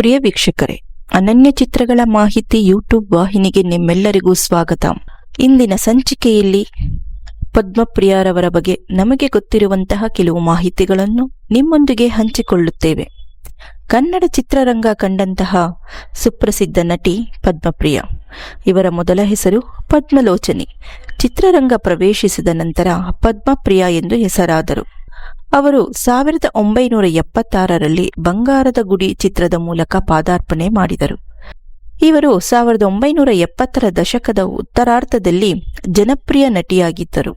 ಪ್ರಿಯ ವೀಕ್ಷಕರೇ, ಅನನ್ಯ ಚಿತ್ರಗಳ ಮಾಹಿತಿ ಯೂಟ್ಯೂಬ್ ವಾಹಿನಿಗೆ ನಿಮ್ಮೆಲ್ಲರಿಗೂ ಸ್ವಾಗತ. ಇಂದಿನ ಸಂಚಿಕೆಯಲ್ಲಿ ಪದ್ಮಪ್ರಿಯಾರವರ ಬಗ್ಗೆ ನಮಗೆ ಗೊತ್ತಿರುವಂತಹ ಕೆಲವು ಮಾಹಿತಿಗಳನ್ನು ನಿಮ್ಮೊಂದಿಗೆ ಹಂಚಿಕೊಳ್ಳುತ್ತೇವೆ. ಕನ್ನಡ ಚಿತ್ರರಂಗ ಕಂಡಂತಹ ಸುಪ್ರಸಿದ್ಧ ನಟಿ ಪದ್ಮಪ್ರಿಯ. ಇವರ ಮೊದಲ ಹೆಸರು ಪದ್ಮಲೋಚನಿ. ಚಿತ್ರರಂಗ ಪ್ರವೇಶಿಸಿದ ನಂತರ ಪದ್ಮಪ್ರಿಯ ಎಂದು ಹೆಸರಾದರು. ಅವರು 1976ರಲ್ಲಿ ಬಂಗಾರದ ಗುಡಿ ಚಿತ್ರದ ಮೂಲಕ ಪಾದಾರ್ಪಣೆ ಮಾಡಿದರು. ಇವರು 1970ರ ದಶಕದ ಉತ್ತರಾರ್ಧದಲ್ಲಿ ಜನಪ್ರಿಯ ನಟಿಯಾಗಿದ್ದರು.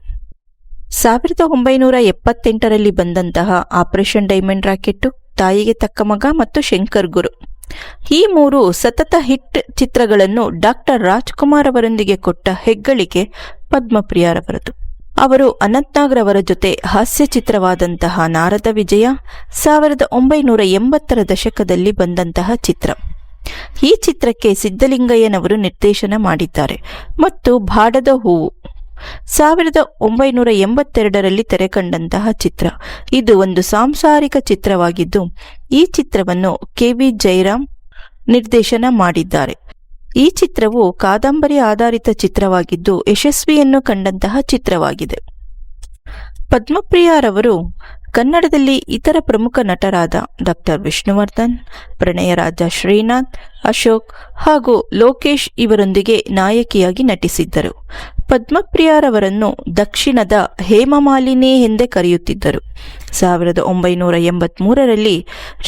1978ರಲ್ಲಿ ಬಂದಂತಹ ಆಪರೇಷನ್ ಡೈಮಂಡ್ ರಾಕೆಟ್ಟು, ತಾಯಿಗೆ ತಕ್ಕ ಮಗ ಮತ್ತು ಶಂಕರ್ ಗುರು, ಈ ಮೂರು ಸತತ ಹಿಟ್ ಚಿತ್ರಗಳನ್ನು ಡಾಕ್ಟರ್ ರಾಜ್ಕುಮಾರ್ ಅವರೊಂದಿಗೆ ಕೊಟ್ಟ ಹೆಗ್ಗಳಿಕೆ ಪದ್ಮಪ್ರಿಯಾರವರದು. ಅವರು ಅನಂತ್ನಾಗ್ ರವರ ಜೊತೆ ಹಾಸ್ಯ ಚಿತ್ರವಾದಂತಹ ನಾರದ ವಿಜಯ 1980ರ ದಶಕದಲ್ಲಿ ಬಂದಂತಹ ಚಿತ್ರ. ಈ ಚಿತ್ರಕ್ಕೆ ಸಿದ್ದಲಿಂಗಯ್ಯನವರು ನಿರ್ದೇಶನ ಮಾಡಿದ್ದಾರೆ. ಮತ್ತು ಬಾಡದ ಹೂವು 1982ರಲ್ಲಿ ತೆರೆಕಂಡಂತಹ ಚಿತ್ರ. ಇದು ಒಂದು ಸಾಂಸಾರಿಕ ಚಿತ್ರವಾಗಿದ್ದು ಈ ಚಿತ್ರವನ್ನು ಕೆ.ವಿ. ಜಯರಾಮ್ ನಿರ್ದೇಶನ ಮಾಡಿದ್ದಾರೆ. ಈ ಚಿತ್ರವು ಕಾದಂಬರಿ ಆಧಾರಿತ ಚಿತ್ರವಾಗಿದ್ದು ಯಶಸ್ವಿಯನ್ನು ಕಂಡಂತಹ ಚಿತ್ರವಾಗಿದೆ. ಪದ್ಮಪ್ರಿಯಾರವರು ಕನ್ನಡದಲ್ಲಿ ಇತರ ಪ್ರಮುಖ ನಟರಾದ ಡಾಕ್ಟರ್ ವಿಷ್ಣುವರ್ಧನ್, ಪ್ರಣಯರಾಜ ಶ್ರೀನಾಥ್, ಅಶೋಕ್ ಹಾಗೂ ಲೋಕೇಶ್ ಇವರೊಂದಿಗೆ ನಾಯಕಿಯಾಗಿ ನಟಿಸಿದ್ದರು. ಪದ್ಮಪ್ರಿಯಾರವರನ್ನು ದಕ್ಷಿಣದ ಹೇಮಮಾಲಿನಿ ಎಂದೇ ಕರೆಯುತ್ತಿದ್ದರು. 1983ರಲ್ಲಿ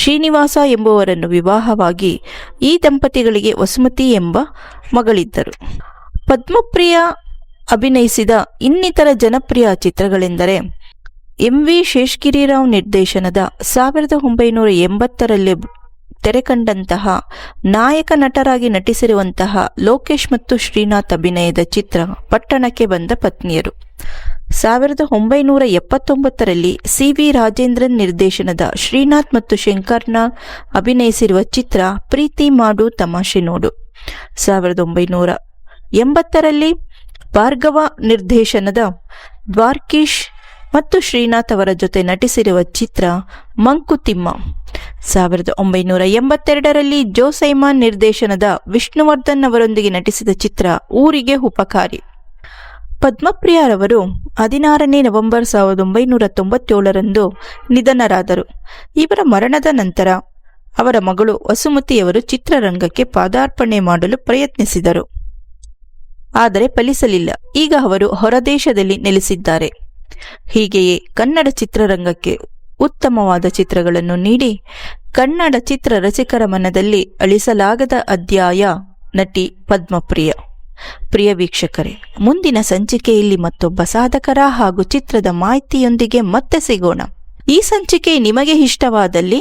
ಶ್ರೀನಿವಾಸ ಎಂಬುವರನ್ನು ವಿವಾಹವಾಗಿ ಈ ದಂಪತಿಗಳಿಗೆ ವಸುಮತಿ ಎಂಬ ಮಗಳಿದ್ದರು. ಪದ್ಮಪ್ರಿಯ ಅಭಿನಯಿಸಿದ ಇನ್ನಿತರ ಜನಪ್ರಿಯ ಚಿತ್ರಗಳೆಂದರೆ ಎಂ.ವಿ. ಶೇಷಗಿರಿರಾವ್ ನಿರ್ದೇಶನದ 1980ರಲ್ಲಿ ತೆರೆಕಂಡಂತಹ ನಾಯಕ ನಟರಾಗಿ ನಟಿಸಿರುವಂತಹ ಲೋಕೇಶ್ ಮತ್ತು ಶ್ರೀನಾಥ್ ಅಭಿನಯದ ಚಿತ್ರ ಪಟ್ಟಣಕ್ಕೆ ಬಂದ ಪತ್ನಿಯರು. 1979ರಲ್ಲಿ ಸಿ.ವಿ. ರಾಜೇಂದ್ರನ್ ನಿರ್ದೇಶನದ ಶ್ರೀನಾಥ್ ಮತ್ತು ಶಂಕರ್ನಾಗ್ ಅಭಿನಯಿಸಿರುವ ಚಿತ್ರ ಪ್ರೀತಿ ಮಾಡು ತಮಾಷೆ ನೋಡು. 1980ರಲ್ಲಿ ಭಾರ್ಗವ ನಿರ್ದೇಶನದ ದ್ವಾರ್ಕೀಶ್ ಮತ್ತು ಶ್ರೀನಾಥ್ ಅವರ ಜೊತೆ ನಟಿಸಿರುವ ಚಿತ್ರ ಮಂಕುತಿಮ್ಮ. 1982ರಲ್ಲಿ ಜೋಸೈಮಾನ್ ನಿರ್ದೇಶನದ ವಿಷ್ಣುವರ್ಧನ್ ಅವರೊಂದಿಗೆ ನಟಿಸಿದ ಚಿತ್ರ ಊರಿಗೆ ಉಪಕಾರಿ. ಪದ್ಮಪ್ರಿಯಾರವರು 16ನೇ ನವೆಂಬರ್ 1997ರಂದು ನಿಧನರಾದರು. ಇವರ ಮರಣದ ನಂತರ ಅವರ ಮಗಳು ವಸುಮತಿಯವರು ಚಿತ್ರರಂಗಕ್ಕೆ ಪಾದಾರ್ಪಣೆ ಮಾಡಲು ಪ್ರಯತ್ನಿಸಿದರು. ಆದರೆ ಫಲಿಸಲಿಲ್ಲ. ಈಗ ಅವರು ಹೊರದೇಶದಲ್ಲಿ ನೆಲೆಸಿದ್ದಾರೆ. ಹೀಗೆಯೇ ಕನ್ನಡ ಚಿತ್ರರಂಗಕ್ಕೆ ಉತ್ತಮವಾದ ಚಿತ್ರಗಳನ್ನು ನೀಡಿ ಕನ್ನಡ ಚಿತ್ರ ರಸಿಕರ ಮನದಲ್ಲಿ ಅಳಿಸಲಾಗದ ಅಧ್ಯಾಯ ನಟಿ ಪದ್ಮಪ್ರಿಯ. ಪ್ರಿಯ ವೀಕ್ಷಕರೇ, ಮುಂದಿನ ಸಂಚಿಕೆಯಲ್ಲಿ ಮತ್ತೊಬ್ಬ ಸಾಧಕರ ಹಾಗೂ ಚಿತ್ರದ ಮಾಹಿತಿಯೊಂದಿಗೆ ಮತ್ತೆ ಸಿಗೋಣ. ಈ ಸಂಚಿಕೆ ನಿಮಗೆ ಇಷ್ಟವಾದಲ್ಲಿ